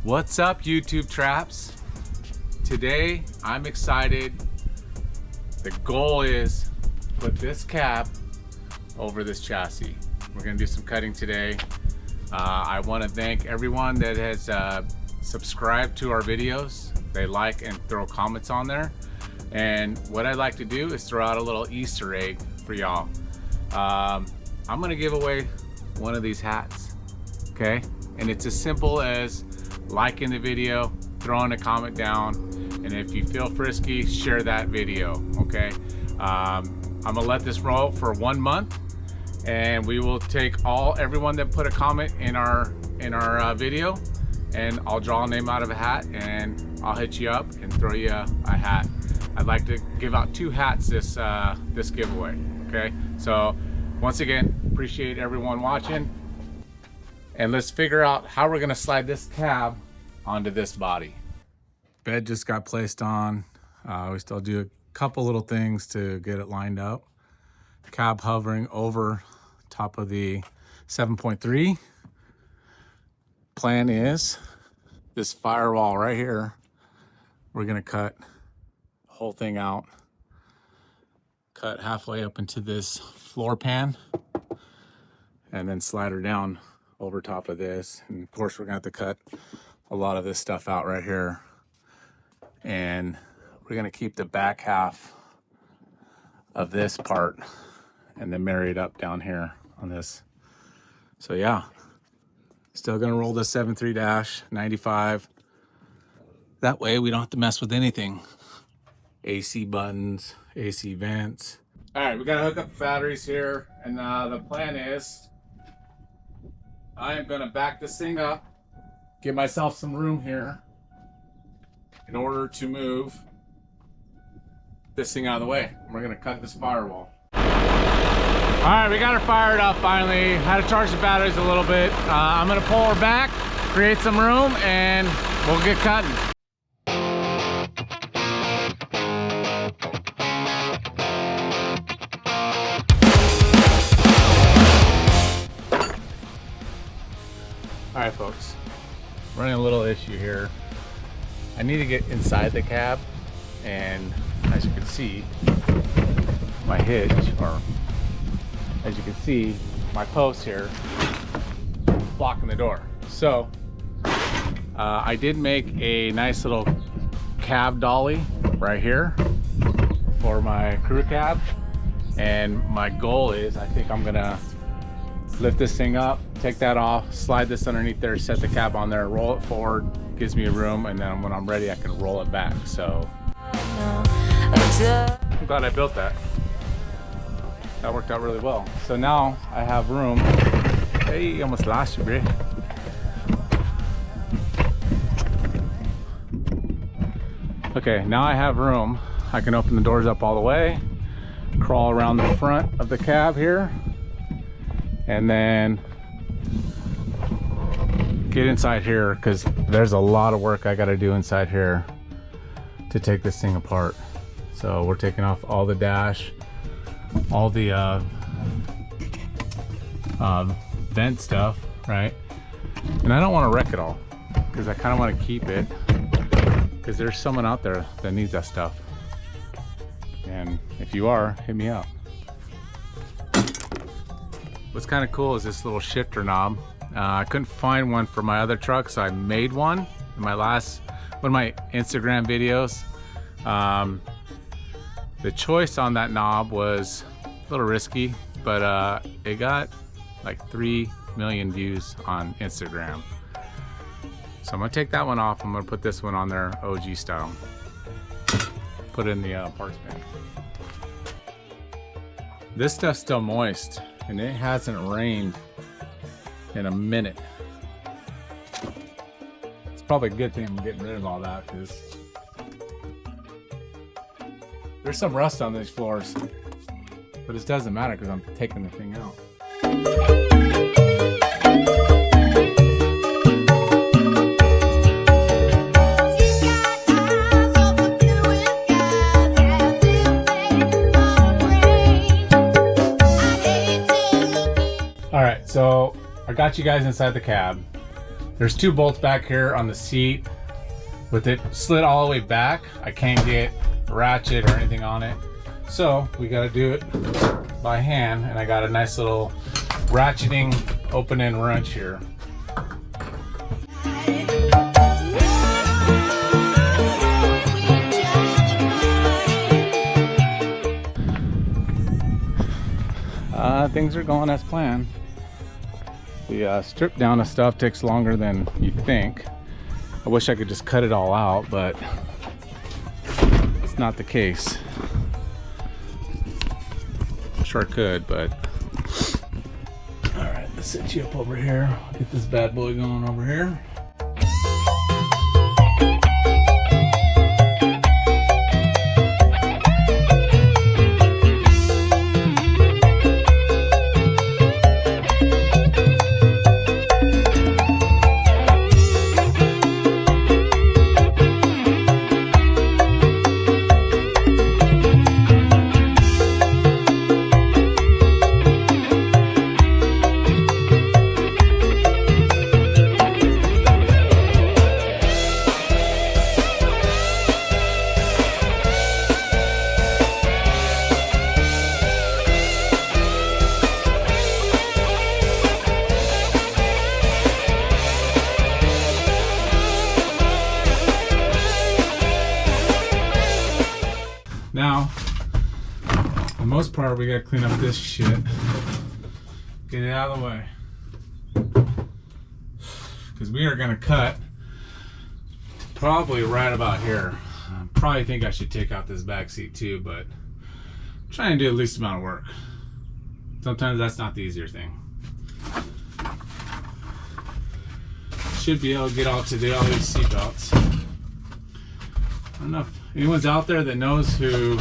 What's up, YouTube traps? Today I'm excited. The goal is put this cab over this chassis. We're gonna do some cutting today. I want to thank everyone that has subscribed to our videos. They like and throw comments on there. And what I'd like to do is throw out a little Easter egg for y'all. I'm gonna give away one of these hats, okay? And it's as simple as liking the video, throwing a comment down, and if you feel frisky, share that video, okay? I'm gonna let this roll for 1 month, and we will take everyone that put a comment in our video, and I'll draw a name out of a hat, and I'll hit you up and throw you a hat. I'd like to give out 2 hats this giveaway, okay? So once again, appreciate everyone watching. And let's figure out how we're gonna slide this cab onto this body. Bed just got placed on. We still do a couple little things to get it lined up. Cab hovering over top of the 7.3. Plan is this firewall right here, we're gonna cut the whole thing out. Cut halfway up into this floor pan and then slide her down over top of this. And of course we're gonna have to cut a lot of this stuff out right here, and we're gonna keep the back half of this part and then marry it up down here on this. So yeah, still gonna roll the 73-95. That way we don't have to mess with anything. AC buttons, AC vents. All right, we gotta hook up the batteries here, and the plan is I am gonna back this thing up, give myself some room here in order to move this thing out of the way. We're gonna cut this firewall. All right, we got her fired up finally. Had to charge the batteries a little bit. I'm gonna pull her back, create some room, and we'll get cutting. All right, folks, running a little issue here. I need to get inside the cab, and as you can see, my hitch, or as you can see, my post here blocking the door. So I did make a nice little cab dolly right here for my crew cab, and my goal is, I think I'm gonna lift this thing up, take that off, slide this underneath there, set the cab on there, roll it forward, gives me a room, and then when I'm ready I can roll it back. So I'm glad I built that. That worked out really well. So now I have room. Hey, almost lost you, bro. Okay, now I have room. I can open the doors up all the way, crawl around the front of the cab here, and then get inside here, because there's a lot of work I got to do inside here to take this thing apart. So we're taking off all the dash, all the vent stuff, right? And I don't want to wreck it all, because I kind of want to keep it, because there's someone out there that needs that stuff. And if you are, hit me up. What's kind of cool is this little shifter knob. I couldn't find one for my other truck, so I made one in my one of my Instagram videos. The choice on that knob was a little risky, but it got like 3 million views on Instagram. So I'm gonna take that one off. I'm gonna put this one on there OG style. Put it in the parts bin. This stuff's still moist, and it hasn't rained in a minute. It's probably a good thing I'm getting rid of all that, because there's some rust on these floors, but it doesn't matter because I'm taking the thing out. All right, so I got you guys inside the cab. There's 2 bolts back here on the seat. With it slid all the way back, I can't get a ratchet or anything on it. So we got to do it by hand, and I got a nice little ratcheting open end wrench here. Things are going as planned. The strip down of stuff takes longer than you think. I wish I could just cut it all out, but it's not the case. Sure could, but all right, let's set you up over here. Get this bad boy going over here. Now, for the most part, we gotta clean up this shit. Get it out of the way. Because we are gonna cut probably right about here. I probably think I should take out this back seat too, but I'm trying to do the least amount of work. Sometimes that's not the easier thing. Should be able to get all these seat belts. I don't know if anyone's out there that knows who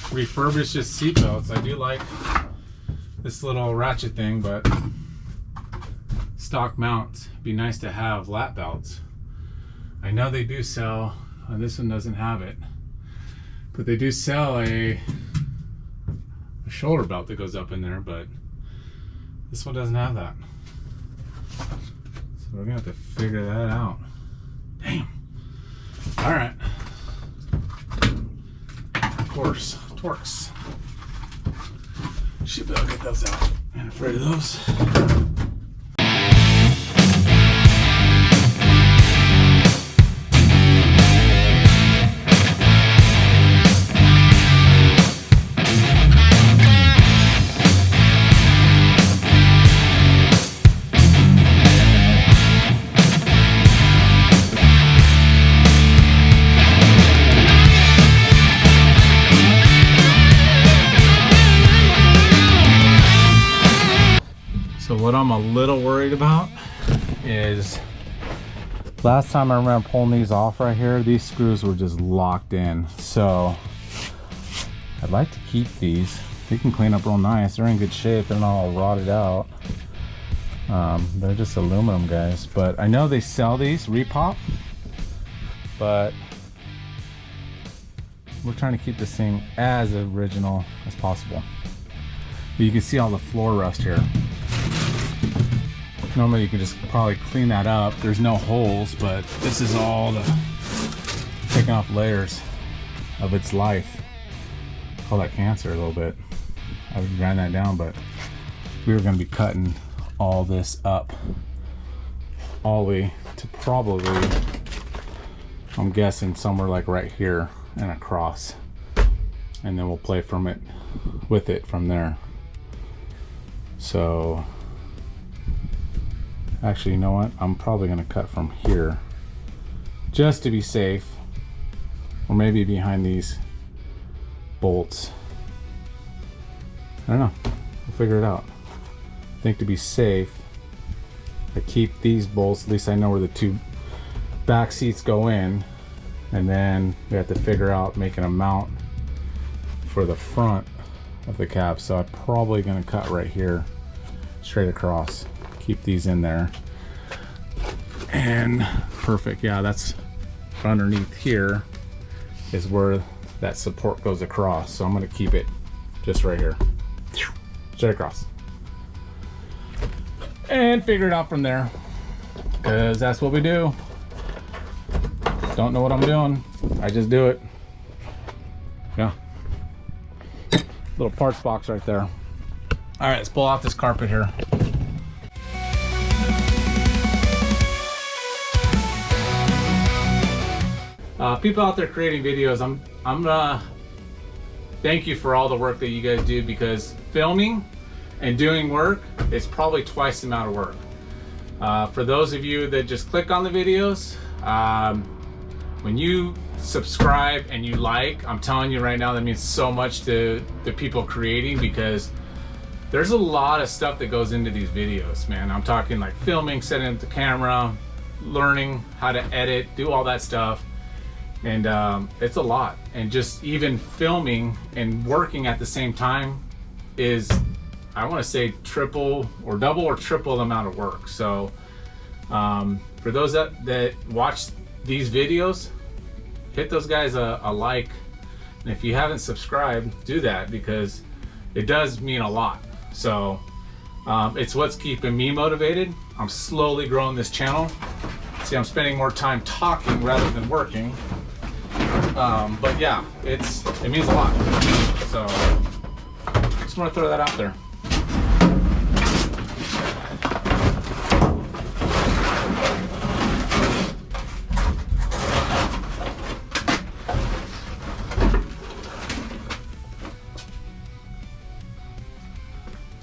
refurbishes seat belts. I do like this little ratchet thing, but stock mounts. Be nice to have lap belts. I know they do sell, this one doesn't have it, but they do sell a shoulder belt that goes up in there, but this one doesn't have that. So we're gonna have to figure that out. Damn. All right. Of course, Torx. Should be able to get those out. I'm afraid of those. So what I'm a little worried about is last time I remember pulling these off right here, these screws were just locked in. So I'd like to keep these. They can clean up real nice. They're in good shape. They're not all rotted out. They're just aluminum, guys. But I know they sell these repop, but we're trying to keep this thing as original as possible. But you can see all the floor rust here. Normally you can just probably clean that up. There's no holes, but this is all the taking off layers of its life. Call that cancer a little bit. I would grind that down, but we were going to be cutting all this up all the way to probably, I'm guessing somewhere like right here and across, and then we'll play from it with it from there. So actually, you know what? I'm probably going to cut from here just to be safe, or maybe behind these bolts. I don't know. We'll figure it out. I think to be safe, I keep these bolts. At least I know where the 2 back seats go in, and then we have to figure out making a mount for the front of the cab. So I'm probably going to cut right here, straight across. Keep these in there, and perfect. Yeah, that's underneath here is where that support goes across. So I'm going to keep it just right here, straight across, and figure it out from there. because that's what we do. Don't know what I'm doing, I just do it. Yeah. Little parts box right there. All right, let's pull out this carpet here. People out there creating videos, I'm gonna thank you for all the work that you guys do, because filming and doing work is probably twice the amount of work. For those of you that just click on the videos, when you subscribe and you like, I'm telling you right now, that means so much to the people creating, because there's a lot of stuff that goes into these videos, man. I'm talking like filming, setting up the camera, learning how to edit, do all that stuff. And it's a lot. And just even filming and working at the same time is, I want to say, triple or double or triple the amount of work. So for those that watch these videos, hit those guys a like. And if you haven't subscribed, do that, because it does mean a lot. So it's what's keeping me motivated. I'm slowly growing this channel. See, I'm spending more time talking rather than working. But yeah, it means a lot. So just want to throw that out there.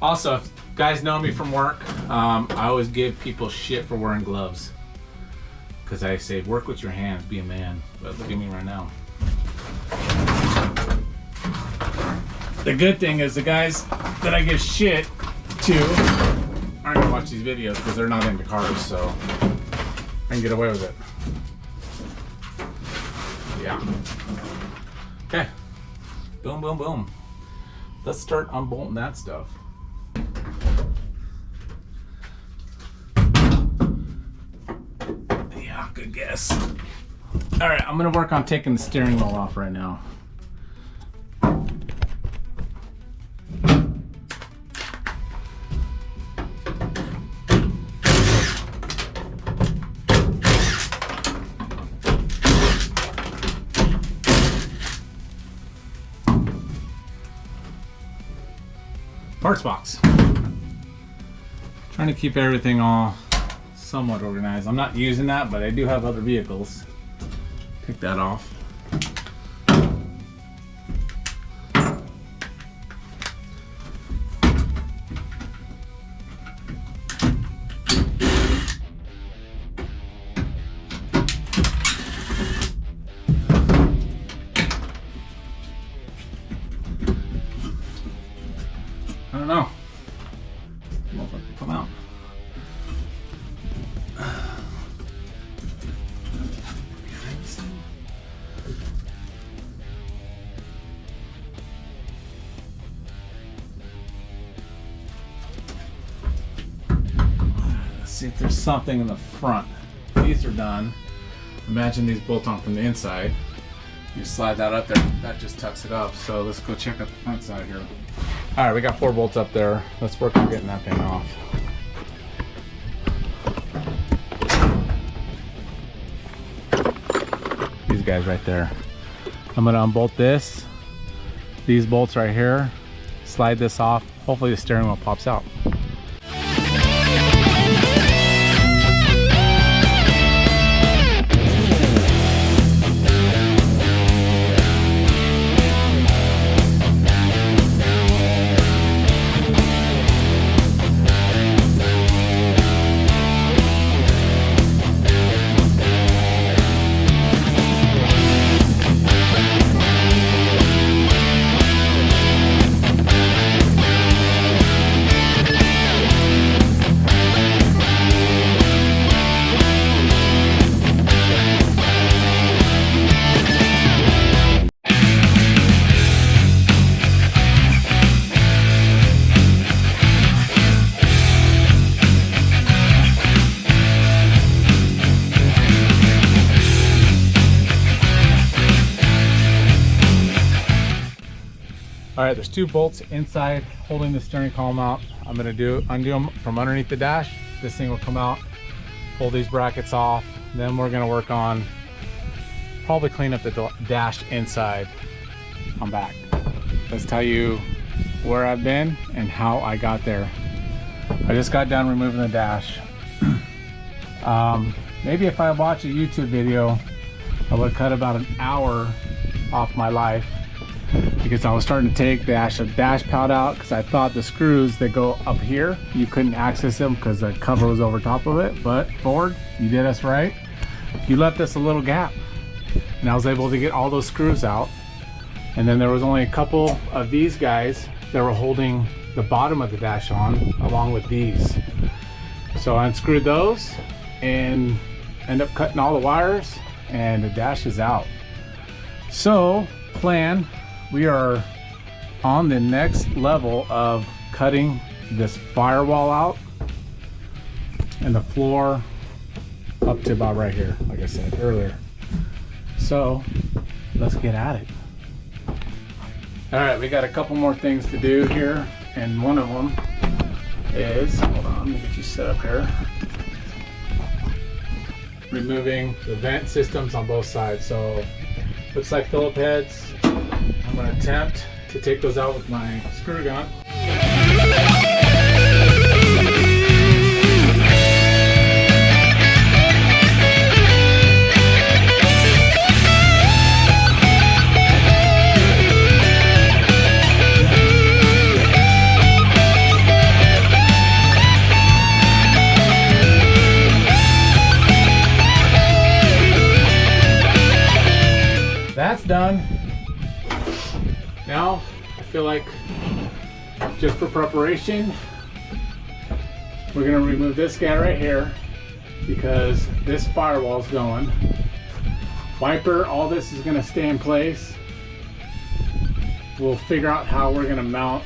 Also, if you guys know me from work, I always give people shit for wearing gloves, because I say, work with your hands, be a man. But look at me right now. The good thing is the guys that I give shit to aren't gonna watch these videos because they're not into cars, so I can get away with it. Yeah. Okay. Boom, boom, boom. Let's start unbolting that stuff. Yeah, good guess. All right, I'm gonna work on taking the steering wheel off right now. Parts box. Trying to keep everything all somewhat organized. I'm not using that, but I do have other vehicles. Take that off. I don't know. Come out. Let's see if there's something in the front. These are done. Imagine these bolt on from the inside. You slide that up there, that just tucks it up. So let's go check out the front side here. All right, we got 4 bolts up there. Let's work on getting that thing off. These guys right there. I'm gonna unbolt this, these bolts right here, slide this off. Hopefully the steering wheel pops out. All right, there's 2 bolts inside holding the steering column out. I'm gonna undo them from underneath the dash. This thing will come out, pull these brackets off. Then we're gonna work on probably clean up the dash inside. I'm back. Let's tell you where I've been and how I got there. I just got done removing the dash. Maybe if I watch a YouTube video, I would cut about an hour off my life, because I was starting to take the dash pad out because I thought the screws that go up here, you couldn't access them because the cover was over top of it. But Ford, you did us right. You left us a little gap, and I was able to get all those screws out. And then there was only a couple of these guys that were holding the bottom of the dash on, along with these. So I unscrewed those and end up cutting all the wires, and the dash is out. So plan, we are on the next level of cutting this firewall out and the floor up to about right here, like I said earlier. So let's get at it. All right, we got a couple more things to do here, and one of them is, hold on, let me get you set up here, removing the vent systems on both sides. So looks like Phillip heads. I'm going to attempt to take those out with my screw gun. That's done. Now I feel like, just for preparation, we're gonna remove this guy right here, because this firewall's going. Wiper, all this is gonna stay in place. We'll figure out how we're gonna mount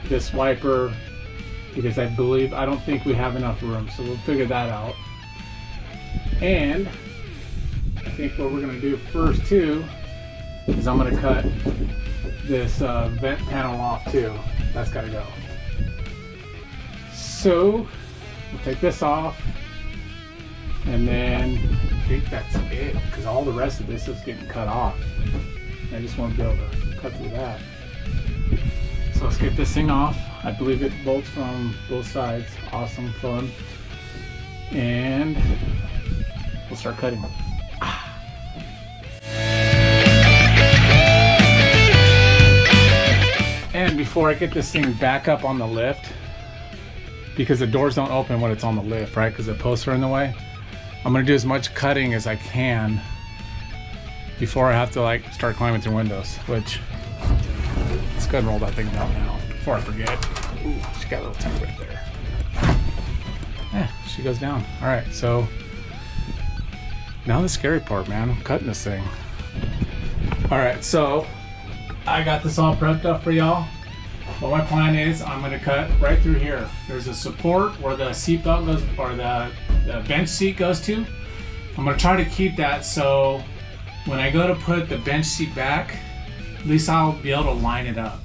this wiper, because I don't think we have enough room, so we'll figure that out. And I think what we're gonna do first too is I'm gonna cut this vent panel off too. That's gotta go. So we'll take this off, and then I think that's it, because all the rest of this is getting cut off. I just want to be able to cut through that. So let's get this thing off. I believe it bolts from both sides. Awesome, fun. And we'll start cutting. And before I get this thing back up on the lift, because the doors don't open when it's on the lift, right? Because the posts are in the way. I'm gonna do as much cutting as I can before I have to like start climbing through windows, which, let's go ahead and roll that thing down now before I forget. Ooh, she got a little tank right there. Yeah, she goes down. All right, so now the scary part, man, I'm cutting this thing. All right, so I got this all prepped up for y'all. What my plan is, I'm gonna cut right through here. There's a support where the seat belt goes, or the bench seat goes to. I'm gonna try to keep that so when I go to put the bench seat back, at least I'll be able to line it up.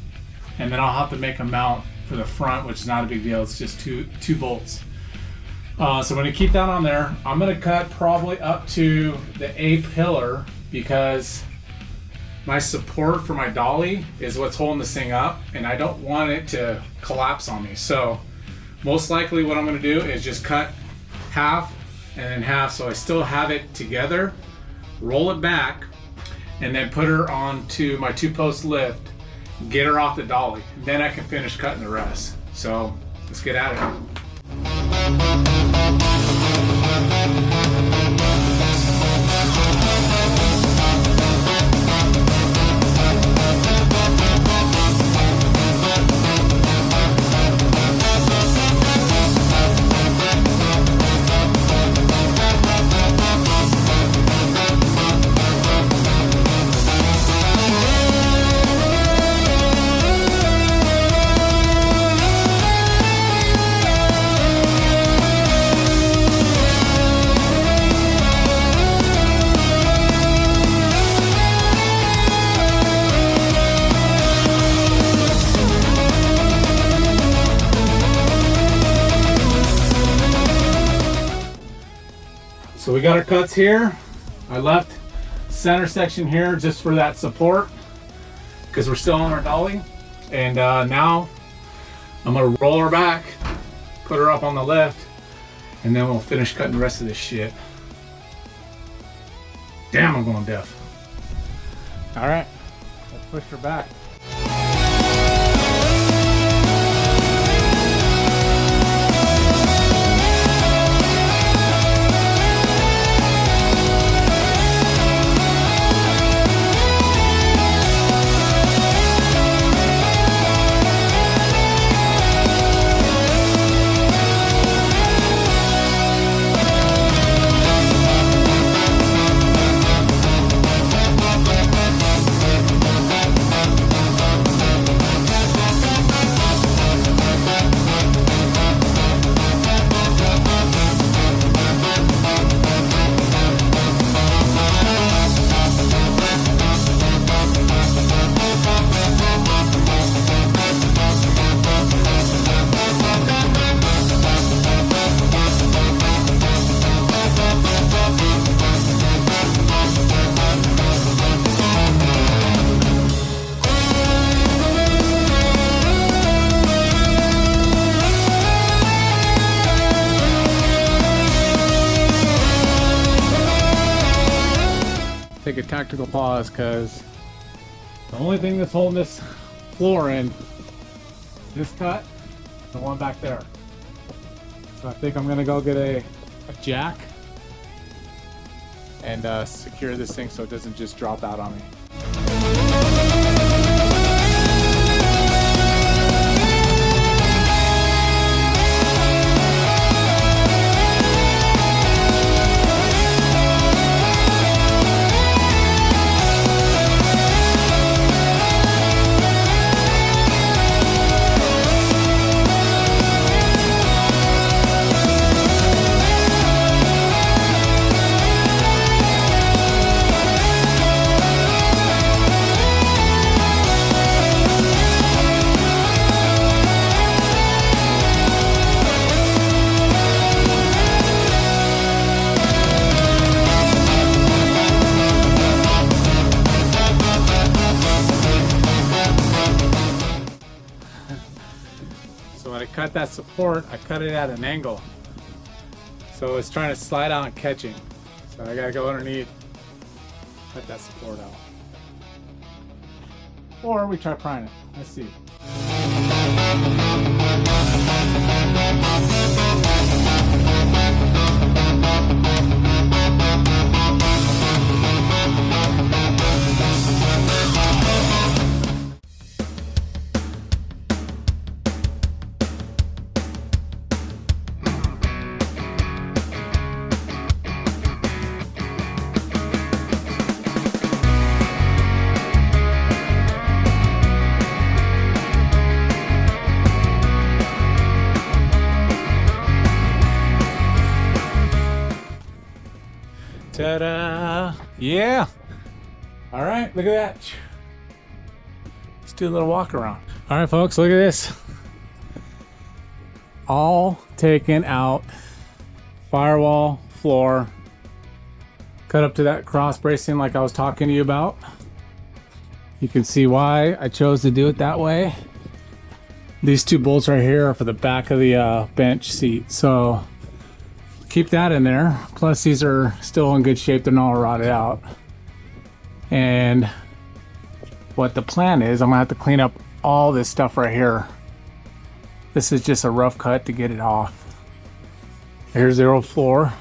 And then I'll have to make a mount for the front, which is not a big deal. It's just two bolts. So I'm gonna keep that on there. I'm gonna cut probably up to the A pillar, because my support for my dolly is what's holding this thing up, and I don't want it to collapse on me. So most likely what I'm gonna do is just cut half and then half, so I still have it together, roll it back, and then put her onto my 2-post lift, get her off the dolly. Then I can finish cutting the rest. So let's get at it. we got our cuts here. I left center section here just for that support because we're still on our dolly. And now I'm gonna roll her back, put her up on the lift, and then we'll finish cutting the rest of this shit. Damn, I'm going deaf. All right, let's push her back. Take a tactical pause because the only thing that's holding this floor in, this cut, the one back there. So I think I'm gonna go get a jack and secure this thing so it doesn't just drop out on me. Cut that support, I cut it at an angle. So it's trying to slide out and catching. So I gotta go underneath, cut that support out. Or we try prying it, let's see. Ta-da! Yeah! All right, look at that. Let's do a little walk around. All right, folks, look at this. All taken out. Firewall, floor. Cut up to that cross bracing like I was talking to you about. You can see why I chose to do it that way. These two bolts right here are for the back of the bench seat. So keep that in there. Plus these are still in good shape. They're not all rotted out. And what the plan is, I'm gonna have to clean up all this stuff right here. This is just a rough cut to get it off. Here's the old floor.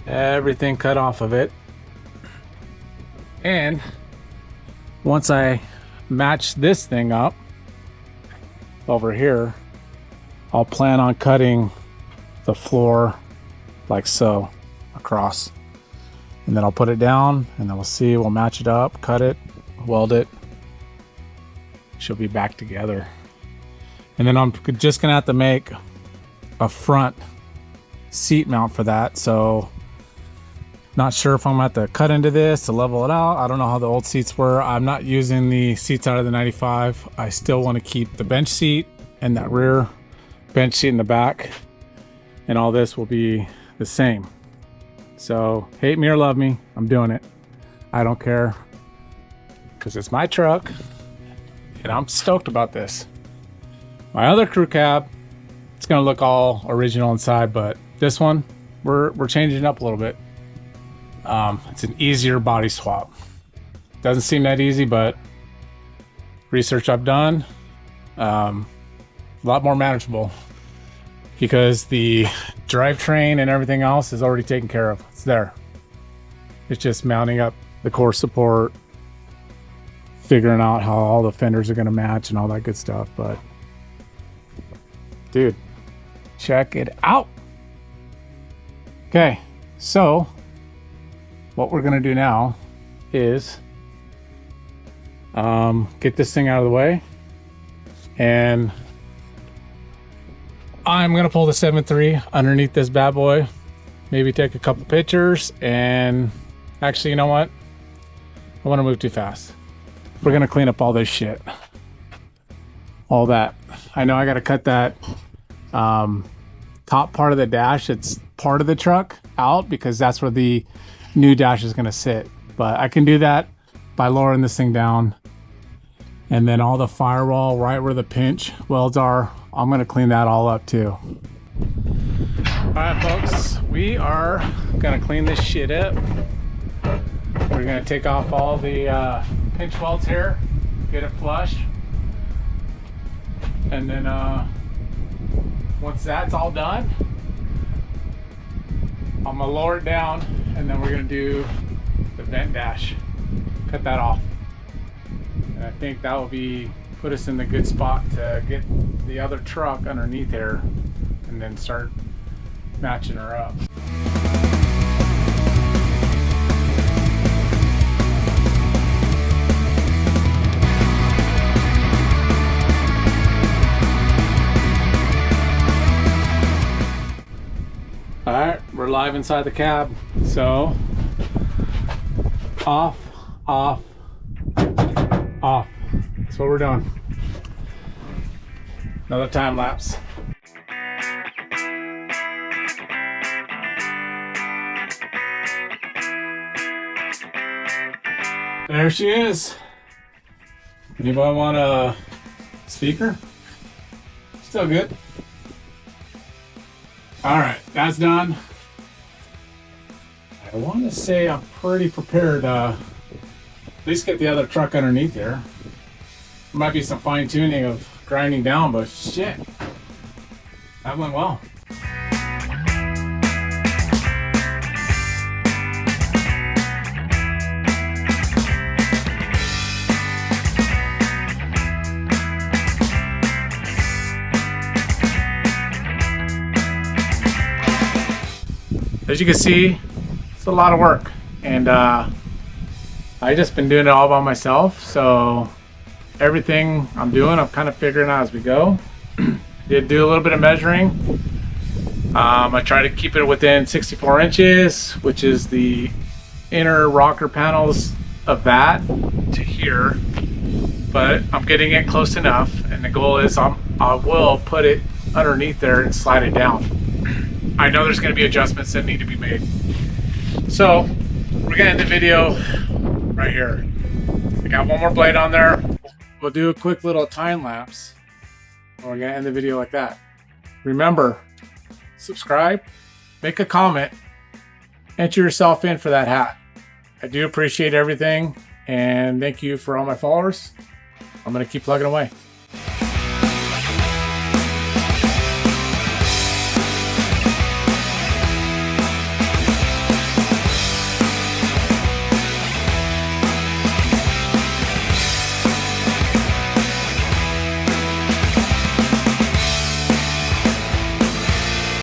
Everything cut off of it. And once I match this thing up over here, I'll plan on cutting the floor like so across, and then I'll put it down and then we'll see, we'll match it up, cut it, weld it. She'll be back together. And then I'm just gonna have to make a front seat mount for that. So not sure if I'm gonna have to cut into this to level it out. I don't know how the old seats were. I'm not using the seats out of the 95. I still want to keep the bench seat and that rear bench seat in the back, and all this will be the same. So hate me or love me, I'm doing it. I don't care, because it's my truck and I'm stoked about this. My other crew cab, it's gonna look all original inside, but this one, we're changing it up a little bit. It's an easier body swap. Doesn't seem that easy, but research I've done, a lot more manageable, because the drivetrain and everything else is already taken care of. It's there. It's just mounting up the core support, figuring out how all the fenders are going to match and all that good stuff. But dude, check it out. Okay, so what we're going to do now is get this thing out of the way, and I'm going to pull the 7.3 underneath this bad boy, maybe take a couple pictures, and actually, you know what? I want to move too fast. We're going to clean up all this shit. All that. I know I got to cut that top part of the dash, it's part of the truck, out, because that's where the new dash is going to sit. But I can do that by lowering this thing down. And then all the firewall right where the pinch welds are, I'm going to clean that all up too. All right, folks, we are going to clean this shit up. We're going to take off all the pinch welds here, get it flush. And then once that's all done, I'm going to lower it down, and then we're going to do the vent dash. Cut that off. And I think that will put us in the good spot to get the other truck underneath here and then start matching her up. All right, we're live inside the cab. So off, off, off. That's what we're doing. Another time lapse. There she is. Anybody want a speaker? Still good. All right, that's done. I want to say I'm pretty prepared at least get the other truck underneath there. There might be some fine tuning of grinding down, but shit, that went well. As you can see, it's a lot of work, and I just been doing it all by myself, so everything I'm doing, I'm kind of figuring out as we go. Did do a little bit of measuring. I try to keep it within 64 inches, which is the inner rocker panels of that to here, but I'm getting it close enough, and the goal is I will put it underneath there and slide it down. I know there's going to be adjustments that need to be made. So we're going to end the video right here. I got one more blade on there. We'll do a quick little time lapse. We're going to end the video like that. Remember, subscribe, make a comment, enter yourself in for that hat. I do appreciate everything, and thank you for all my followers. I'm going to keep plugging away.